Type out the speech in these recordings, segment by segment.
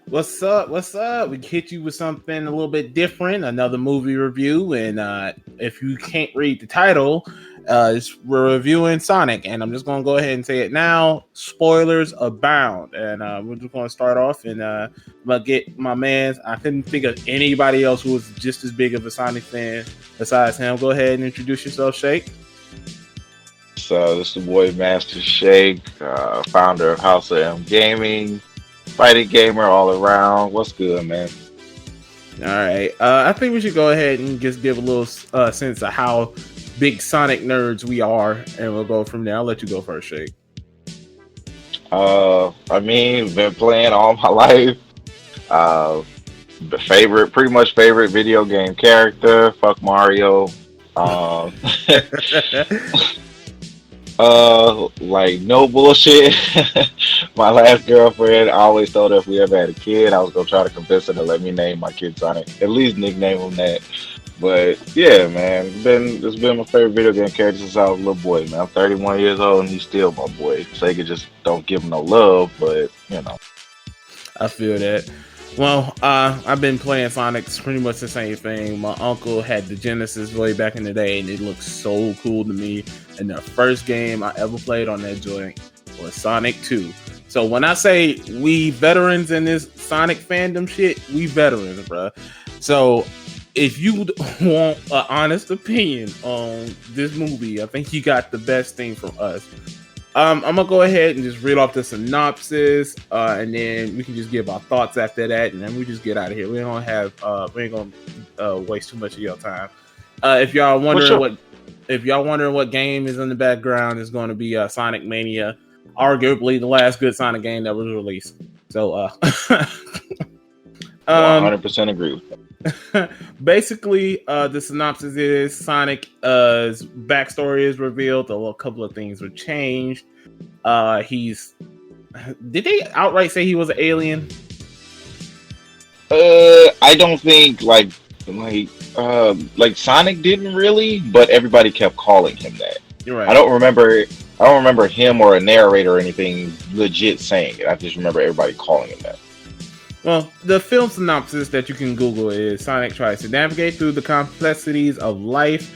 What's up? What's up? We hit you with something a little bit different, another movie review. And if you can't read the title, we're reviewing Sonic. And I'm just going to go ahead and say it now. Spoilers abound. And we're just going to start off and I'm going to get my man. I couldn't think of anybody else who was just as big of a Sonic fan besides him. Go ahead and introduce yourself, Shake. So this is the boy Master Shake, founder of House of M Gaming, fighting gamer all around. What's good, man? All right. I think we should go ahead and just give a little sense of how big Sonic nerds we are, and we'll go from there. I'll let you go first, Shake. Been playing all my life. Pretty much favorite video game character. Fuck Mario. Um, like no bullshit. My last girlfriend, I always told her if we ever had a kid, I was gonna try to convince her to let me name my kid Sonic, at least nickname him that. But yeah, man, it's been my favorite video game character since I was a little boy, man. I'm 31 years old and he's still my boy. Sega just don't give him no love, but you know. I feel that. Well, I've been playing Sonic's pretty much the same thing. My uncle had the Genesis way back in the day, and it looked so cool to me. And the first game I ever played on that joint was Sonic 2. So when I say we veterans in this Sonic fandom shit, we veterans, bro. So if you want an honest opinion on this movie, I think you got the best thing from us. I'm gonna go ahead and just read off the synopsis, and then we can just give our thoughts after that, and then we just get out of here. We ain't gonna waste too much of your time. If y'all wondering what game is in the background, it's going to be Sonic Mania, arguably the last good Sonic game that was released. So, 100% agree with that. Basically, the synopsis is Sonic's backstory is revealed. A couple of things were changed. Did they outright say he was an alien? I don't think like Sonic didn't really, but everybody kept calling him that. You're right. I don't remember him or a narrator or anything legit saying it. I just remember everybody calling him that. Well, the film synopsis that you can Google is Sonic tries to navigate through the complexities of life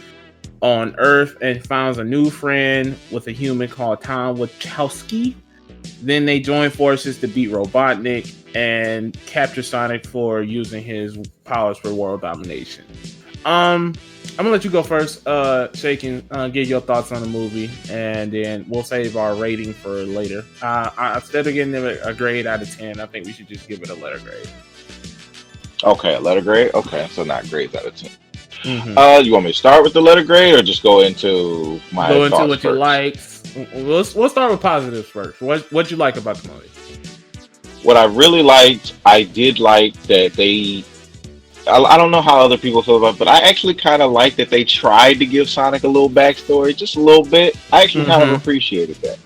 on Earth and finds a new friend with a human called Tom Wachowski. Then they join forces to beat Robotnik and capture Sonic for using his powers for world domination. I'm gonna let you go first, Shake, and give your thoughts on the movie, and then we'll save our rating for later. Instead of giving it a grade out of 10, I think we should just give it a letter grade. Okay, a letter grade. Okay, so not grades out of 10. Mm-hmm. You want me to start with the letter grade or just go into my go into thoughts what first? You like. We'll start with positives first. What you like about the movie? What I really liked, I did like that they. I don't know how other people feel about it, but I actually kind of like that they tried to give Sonic a little backstory, just a little bit. I actually kind of appreciated that.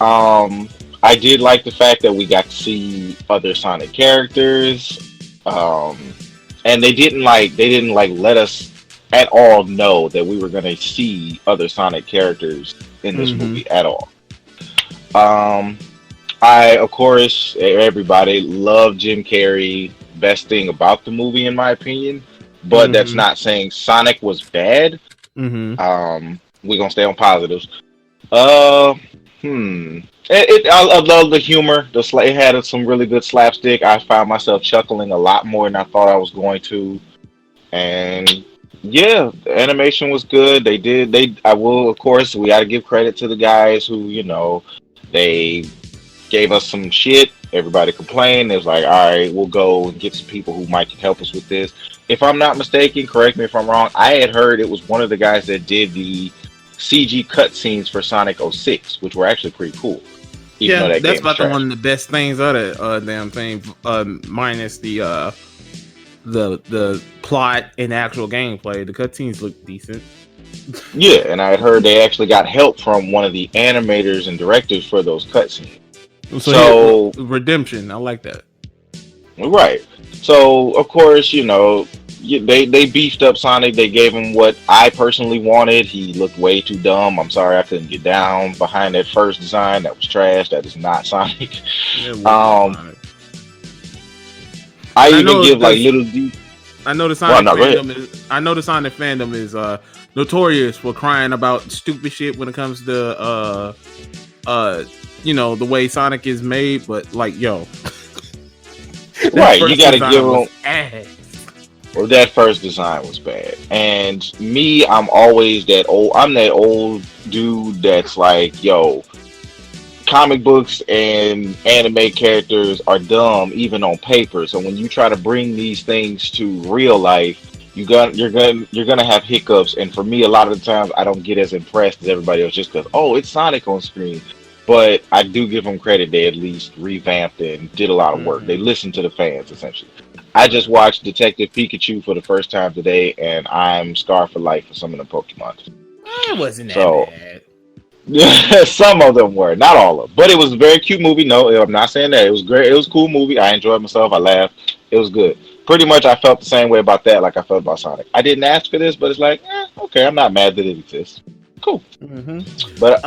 I did like the fact that we got to see other Sonic characters, and they didn't let us at all know that we were going to see other Sonic characters in this movie at all. Of course, everybody loved Jim Carrey. Best thing about the movie, in my opinion, but that's not saying Sonic was bad. We're gonna stay on positives. I love the humor. It had some really good slapstick. I found myself chuckling a lot more than I thought I was going to, and yeah, the animation was good. I will, of course, we got to give credit to the guys who, they gave us some shit. Everybody complained. It was like, all right, we'll go and get some people who might help us with this. If I'm not mistaken, correct me if I'm wrong, I had heard it was one of the guys that did the CG cutscenes for Sonic 06, which were actually pretty cool. That's about one of the best things of that damn thing, minus the plot and actual gameplay. The cutscenes look decent. Yeah, and I had heard they actually got help from one of the animators and directors for those cutscenes. So redemption, I like that. Right. So of course, they beefed up Sonic. They gave him what I personally wanted. He looked way too dumb. I'm sorry I couldn't get down behind that first design. That was trash. That is not Sonic. I And even give like little deep. I know the Well, Sonic no, go ahead. fandom is. I know the Sonic fandom is notorious for crying about stupid shit when it comes to the way Sonic is made. But like, yo, Right, you got to give was them. ass. Well, that first design was bad, and me, I'm always that old. I'm that old dude that's like, yo, comic books and anime characters are dumb even on paper. So when you try to bring these things to real life, you're gonna have hiccups. And for me, a lot of the times, I don't get as impressed as everybody else just because it's Sonic on screen. But I do give them credit; they at least revamped and did a lot of work. They listened to the fans essentially. I just watched Detective Pikachu for the first time today, and I'm scarred for life for some of the Pokemon. It wasn't that So bad. some of them were, not all of them, but it was a very cute movie. No, I'm not saying that. It was great. It was a cool movie. I enjoyed myself. I laughed. It was good. Pretty much, I felt the same way about that, like I felt about Sonic. I didn't ask for this, but it's like, okay, I'm not mad that it exists. Cool. But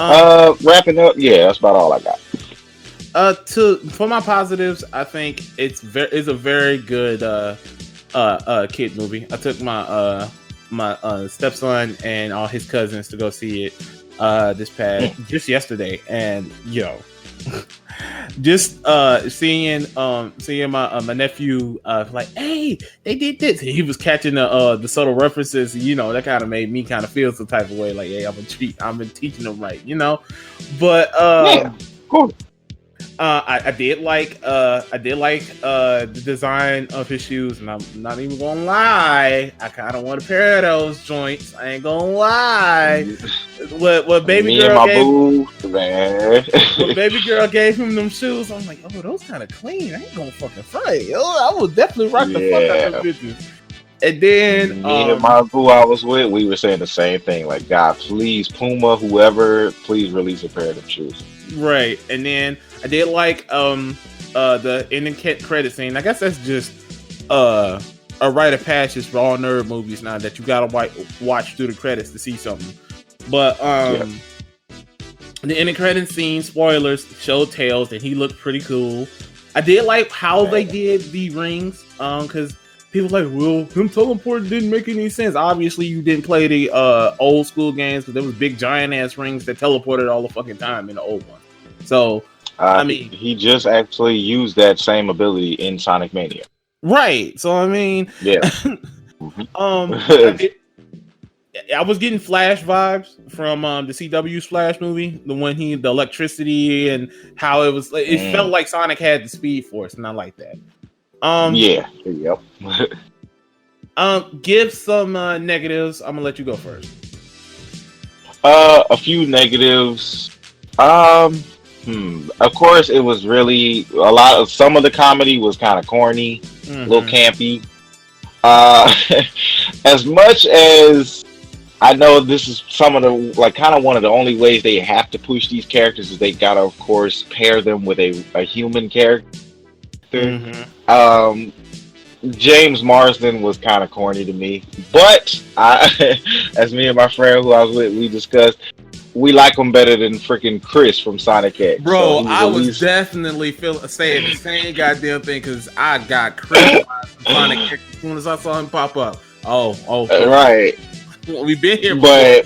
wrapping up, yeah, that's about all I got. For my positives, I think it's a very good kid movie. I took my stepson and all his cousins to go see it just yesterday, and yo, just seeing my nephew like, hey, they did this. He was catching the subtle references. That kind of made me kind of feel some type of way, like, hey, I've been teaching them right, but Yeah, cool. I did like the design of his shoes, and I'm not even gonna lie, I kind of want a pair of those joints. I ain't gonna lie. What baby Me and girl my gave boo, man. when baby girl gave him them shoes, I'm like, oh, those kind of clean. I ain't gonna fucking fight. I will definitely rock the fuck out of them bitches. And then Me and my boo I was with, we were saying the same thing. Like, God, please, Puma, whoever, please release a pair of them shoes. Right, and then I did like the ending credit scene. I guess that's just a rite of passage for all nerd movies now, that you gotta watch through the credits to see something. But the ending credit scene, spoilers, showed Tails, and he looked pretty cool. I did like how they did the rings, because people like, well, him teleporting didn't make any sense. Obviously, you didn't play the old school games, because there was big giant ass rings that teleported all the fucking time in the old one. So, I mean, he just actually used that same ability in Sonic Mania. Right. So, I mean, Yeah. I was getting Flash vibes from the CW's Flash movie, the electricity and how it was. It felt like Sonic had the Speed Force, and I like that. Yeah. Yep. Give some negatives. I'm gonna let you go first. A few negatives. Of course, it was really some of the comedy was kind of corny, a little campy. As much as I know, this is some of the kind of one of the only ways they have to push these characters is they gotta, of course, pair them with a human character. James Marsden was kind of corny to me, but as me and my friend who I was with, we discussed, we like him better than freaking Chris from Sonic X. Bro, I was definitely saying the same goddamn thing, because I got Chris from Sonic X as soon as I saw him pop up. Right. We've been here before.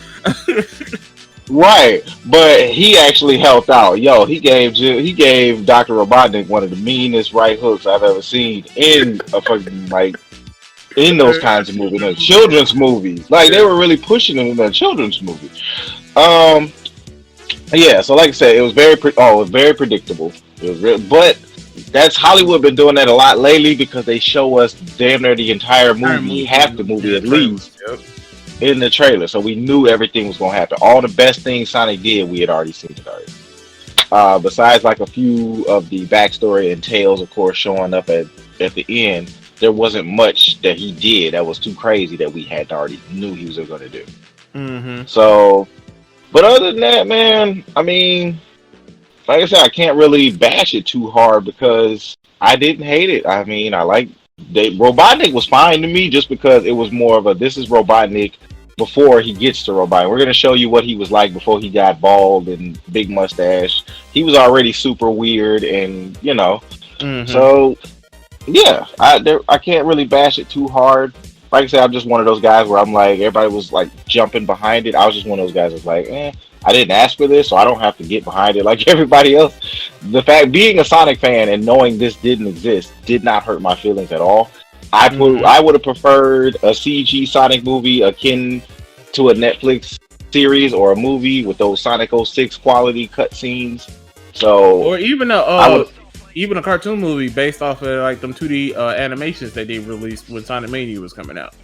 Right, but he actually helped out. Yo, he gave Dr. Robotnik one of the meanest right hooks I've ever seen in a fucking in those kinds of movies, like children's movies. Like, they were really pushing him in a children's movie. Yeah. So like I said, it was very predictable. It was real, but that's Hollywood been doing that a lot lately, because they show us damn near the entire movie, half the movie at least. In the trailer, so we knew everything was gonna happen. All the best things Sonic did, we had already seen it already. Besides like a few of the backstory and Tails, of course, showing up at the end, there wasn't much that he did that was too crazy that we had already knew he was going to do. So, but other than that, man, I mean, like I said, I can't really bash it too hard because I didn't hate it. I mean, Robotnik was fine to me, just because it was more of this is Robotnik before he gets to Robotnik. We're going to show you what he was like before he got bald and big mustache. He was already super weird, and so Yeah, I can't really bash it too hard. Like I said, I'm just one of those guys where I'm like, everybody was like jumping behind it. I was just one of those guys that's like, I didn't ask for this, so I don't have to get behind it like everybody else. The fact being a Sonic fan and knowing this didn't exist did not hurt my feelings at all. Mm-hmm. I would have preferred a CG Sonic movie akin to a Netflix series or a movie with those Sonic '06 quality cutscenes. So Or I would. even a cartoon movie based off of like them 2D animations that they released when Sonic Mania was coming out.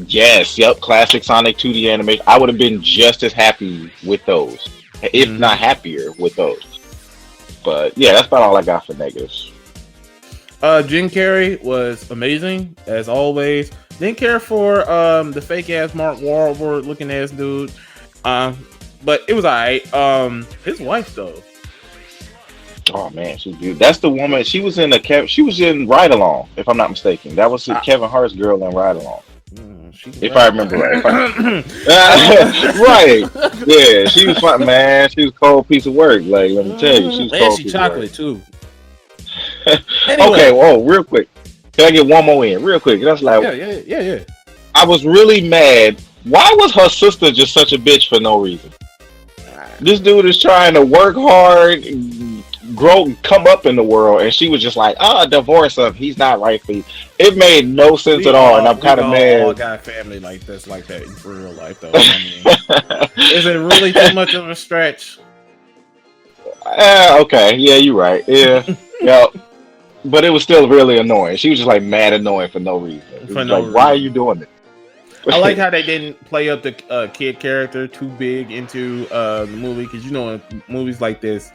Yes, yep, classic Sonic 2D animation. I would have been just as happy with those, if Mm-hmm. not happier with those. But yeah, that's about all I got for negatives. Jim Carrey was amazing as always. Didn't care for the fake ass Mark Wahlberg looking ass dude. But it was alright. His wife though. Oh man, she's beautiful. That's the woman. She was in She was in Ride Along, if I'm not mistaken. That was I, Kevin Hart's girl in Ride Along, she if I right. remember right. Right. Yeah, she was fun, man. She was a cold piece of work. Like, let me tell you, she was a And cold she piece chocolate of too. work. Okay, Anyway. whoa, real quick. Can I get one more in, real quick? That's like, Yeah. I was really mad. Why was her sister just such a bitch for no reason? This dude is trying to work hard, grow, come up in the world, and she was just like, divorce him. He's not right for you. It made no sense at all, and I'm kind of all mad. got family like this, like that in real life, though. I mean, is it really too much of a stretch? Okay, yeah, you're right. Yeah, yeah. But it was still really annoying. She was just like mad annoying for no reason. It For was no like, why are you reason. doing it? I like how they didn't play up the kid character too big into the movie, because you know in movies like this,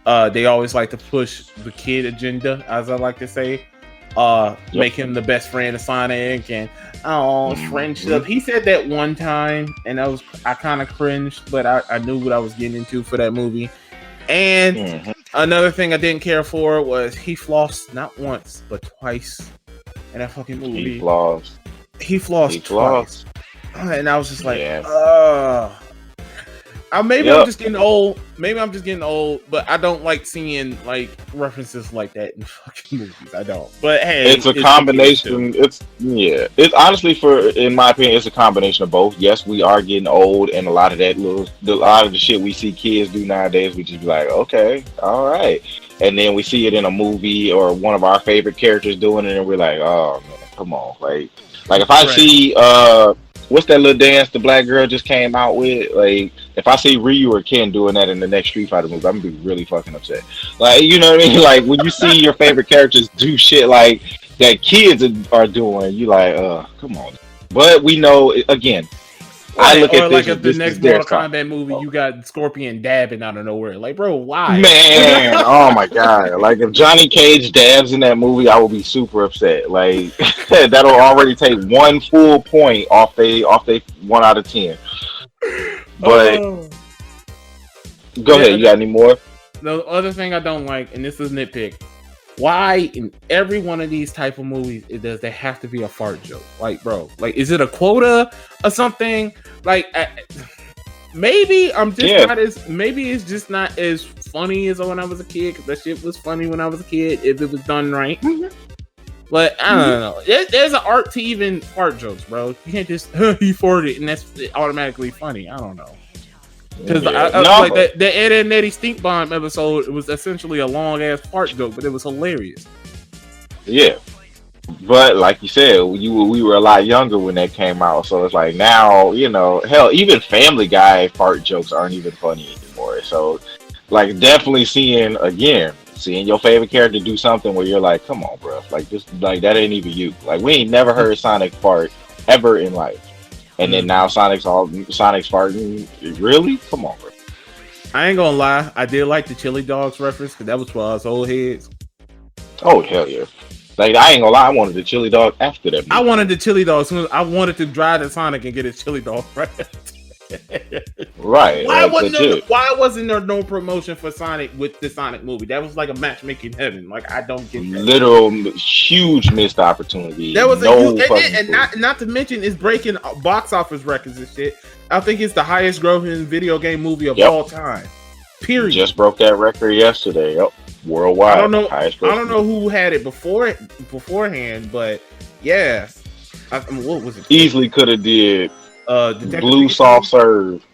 they always like to push the kid agenda, as I like to say. Make him the best friend of Sonic and friendship. He said that one time, and I kind of cringed, but I knew what I was getting into for that movie. And another thing I didn't care for was he flossed not once but twice in that fucking movie. He flossed twice, and I was just like, maybe I'm just getting old. Maybe I'm just getting old, but I don't like seeing like references like that in fucking movies. I don't. But hey, it's a combination. It's honestly, in my opinion, it's a combination of both. Yes, we are getting old, and a lot of the shit we see kids do nowadays, we just be like, okay, all right, and then we see it in a movie or one of our favorite characters doing it, and we're like, oh man, come on, like if I see what's that little dance the black girl just came out with? Like, if I see Ryu or Ken doing that in the next Street Fighter movie, I'm gonna be really fucking upset. Like, you know what I mean? Like, when you see your favorite characters do shit like that kids are doing, you like, come on. But we know, again, I look at like this as if the this next is their Mortal song. Kombat movie, you got Scorpion dabbing out of nowhere. Like, bro, why? Man, oh my god! Like if Johnny Cage dabs in that movie, I will be super upset. Like that'll already take one full point off they 1 out of 10. But go ahead, you got any more? The other thing I don't like, and this is nitpick, why in every one of these type of movies does there have to be a fart joke? Like, bro, like is it a quota or something? Like. Maybe I'm just not as. Maybe it's just not as funny as when I was a kid. Because that shit was funny when I was a kid if it was done right. But I don't know. There's an art to even fart jokes, bro. You can't just he farted and that's automatically funny. I don't know. Because like the Ed and Eddie Stink Bomb episode, it was essentially a long ass fart joke, but it was hilarious. Yeah. But like you said, we were a lot younger when that came out, so it's like now, you know, hell, even Family Guy fart jokes aren't even funny anymore. So, like, definitely seeing your favorite character do something where you're like, come on, bro, like this, like that ain't even you. Like we ain't never heard Sonic fart ever in life, and then now Sonic's farting. Really? Come on, bro. I ain't gonna lie, I did like the Chili Dogs reference because that was for us old heads. Oh hell yeah. Like, I ain't gonna lie, I wanted the chili dog after that movie. I wanted the chili dog. I wanted to drive to Sonic and get his chili dog. Right. Why wasn't there no promotion for Sonic with the Sonic movie? That was like a matchmaking heaven. Like, I don't get that. Literal huge missed opportunity. That was not to mention it's breaking box office records and shit. I think it's the highest grossing video game movie of all time. Period. Just broke that record yesterday. Yep. worldwide. I don't know. Highest I don't know who had it beforehand, but yeah. What was it? Easily could have did Detective Blue Pikachu? Soft Serve.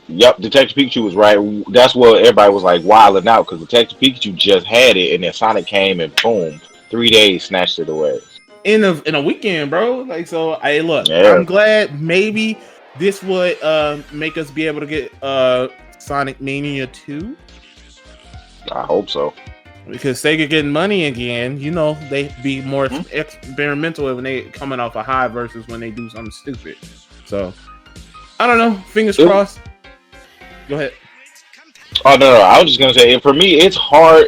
Yep, Detective Pikachu was right. That's what everybody was like wilding out because Detective Pikachu just had it, and then Sonic came and boom, 3 days snatched it away. In a weekend, bro. Like, so I look. Yeah. I'm glad maybe this would make us be able to get Sonic Mania 2. I hope so. Because Sega getting money again, you know, they be more experimental when they coming off a high versus when they do something stupid. So I don't know. Fingers crossed. Go ahead. Oh no, I was just gonna say, for me, it's hard.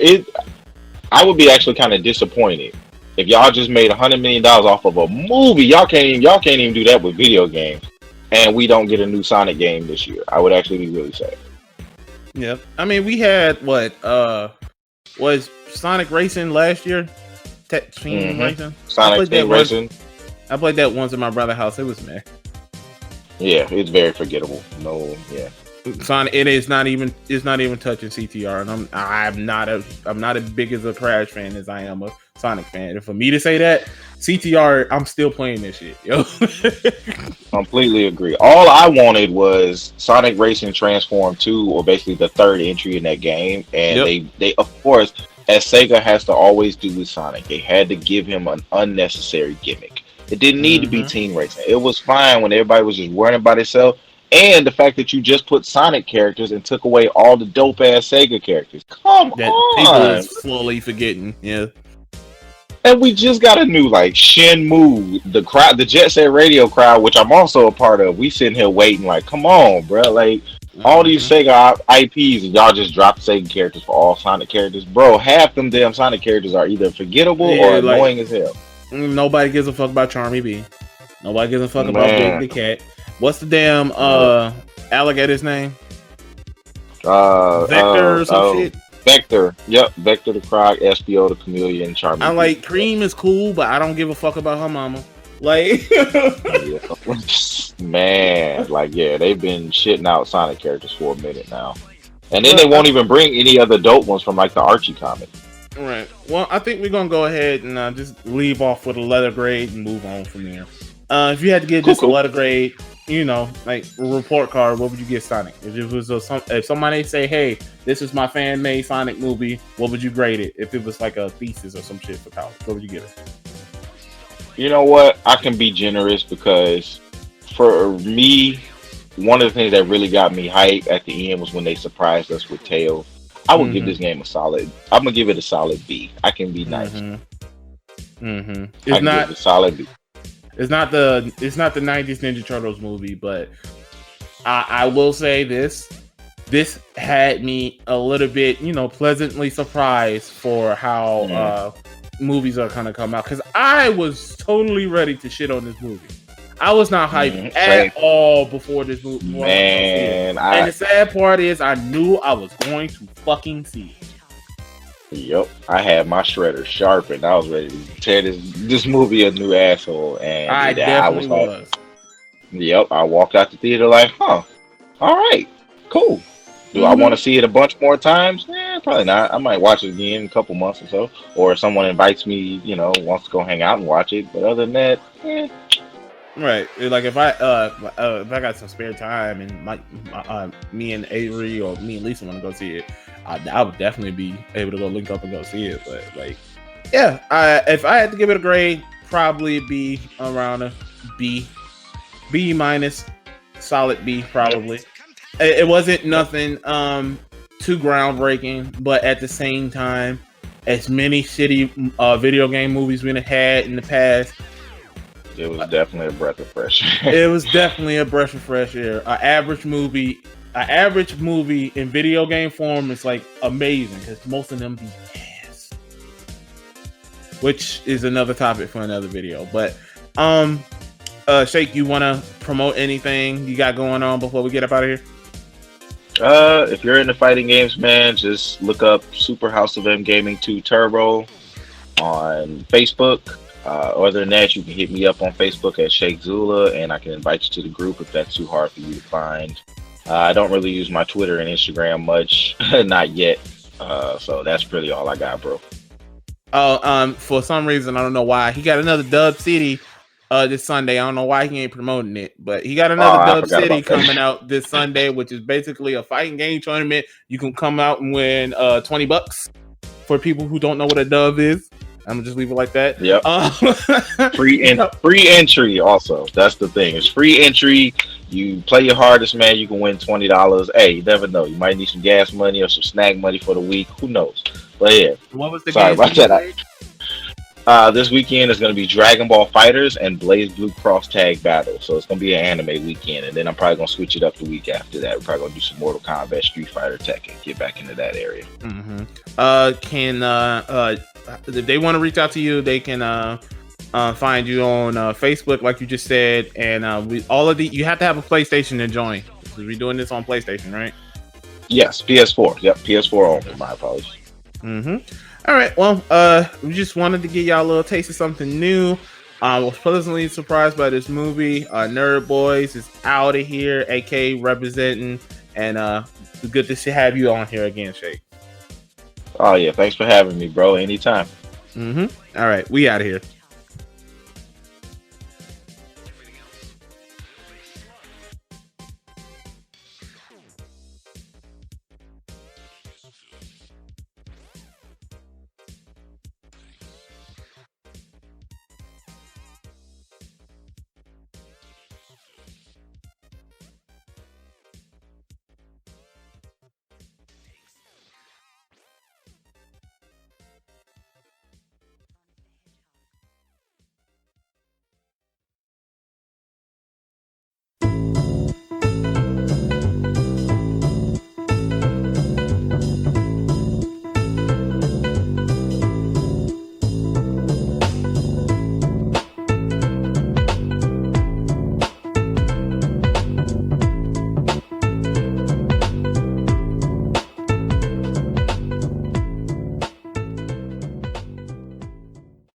I would be actually kind of disappointed if y'all just made $100 million off of a movie. Y'all can't even do that with video games, and we don't get a new Sonic game this year. I would actually be really sad. Yeah, I mean, we had what was Sonic Racing last year? Team Racing. Sonic Team Racing. I played that once in my brother's house. It was meh. Yeah, it's very forgettable. No, yeah. Sonic, it's not even touching CTR, and I'm not as big as a Crash fan as I am a Sonic fan. And for me to say that CTR, I'm still playing this shit, yo. Completely agree. All I wanted was Sonic Racing Transform 2, or basically the third entry in that game, and they of course, as Sega has to always do with Sonic, they had to give him an unnecessary gimmick. It didn't need to be team racing. It was fine when everybody was just worrying about itself. And the fact that you just put Sonic characters and took away all the dope ass Sega characters. Come on. People are slowly forgetting. Yeah. And we just got a new like Shenmue, the crowd, the Jet Set Radio crowd, which I'm also a part of. We sitting here waiting, like, come on, bro. Like all these Sega IPs, and y'all just dropped Sega characters for all Sonic characters, bro. Half them damn Sonic characters are either forgettable or annoying as hell. Nobody gives a fuck about Charmy B. Nobody gives a fuck about Big the Cat. What's the damn alligator's name? Vector or some shit? Vector. Yep. Vector the Croc, Espio the Chameleon, Charmy. I like Cream is cool, but I don't give a fuck about her mama. Like man, like they've been shitting out Sonic characters for a minute now. And then they won't even bring any other dope ones from like the Archie comic. Right. Well, I think we're gonna go ahead and just leave off with a letter grade and move on from there. If you had to give this a letter grade, you know, like a report card, what would you give Sonic? If it was if somebody say, "Hey, this is my fan made Sonic movie," what would you grade it? If it was like a thesis or some shit for college, what would you give it? You know what? I can be generous because for me, one of the things that really got me hyped at the end was when they surprised us with Tails. I would give this game a solid. I'm gonna give it a solid B. I can be nice. It's not a solid B. It's not the 90s Ninja Turtles movie, but I will say this had me a little bit, you know, pleasantly surprised for how movies are gonna come out, because I was totally ready to shit on this movie. I was not hyped at all before this movie. Man, and the sad part is I knew I was going to fucking see it. Yep, I had my shredder sharpened. I was ready to tear this movie a new asshole, and I was like, "Yep." I walked out the theater like, "Huh, all right, cool." Do I want to see it a bunch more times? Probably not. I might watch it again in a couple months or so, or if someone invites me, you know, wants to go hang out and watch it. But other than that, Right, like if I got some spare time and me and Avery or me and Lisa want to go see it, I would definitely be able to go link up and go see it. But like, yeah, if I had to give it a grade, probably be around a B minus, solid B probably. It wasn't nothing too groundbreaking, but at the same time, as many shitty video game movies we had in the past. It was definitely a breath of fresh air. It was definitely a breath of fresh air. An average movie in video game form is like amazing because most of them be ass, which is another topic for another video. But Shake, you want to promote anything you got going on before we get up out of here? If you're into fighting games, man, just look up Super House of M Gaming 2 Turbo on Facebook. Other than that, you can hit me up on Facebook at Sheikh Zula, and I can invite you to the group if that's too hard for you to find. I don't really use my Twitter and Instagram much, not yet. So that's really all I got, bro. Oh, for some reason I don't know why he got another Dub City this Sunday. I don't know why he ain't promoting it, but he got Oh, another I Dub forgot City about that. coming out this Sunday, which is basically a fighting game tournament. You can come out and win $20 for people who don't know what a dub is. I'm gonna just leave it like that. Yep. Yep. Free entry also. That's the thing. It's free entry. You play your hardest, man. You can win $20. Hey, you never know. You might need some gas money or some snack money for the week. Who knows? But yeah. What was the Sorry game about that. This weekend is going to be Dragon Ball Fighters and Blaze Blue Cross Tag Battle. So it's going to be an anime weekend, and then I'm probably going to switch it up the week after that. We're probably going to do some Mortal Kombat, Street Fighter, Tekken, get back into that area. Mm-hmm. If they want to reach out to you, they can find you on Facebook, like you just said, and you have to have a PlayStation to join. Because we're doing this on PlayStation, right? Yes, PS4. Yep, PS4 only. My apologies. Mm-hmm. All right. Well, we just wanted to give y'all a little taste of something new. I was pleasantly surprised by this movie. Nerd Boys is out of here, AK representing, and it's good to have you on here again, Shake. Oh yeah, thanks for having me, bro. Anytime. Mm-hmm. All right, we out of here.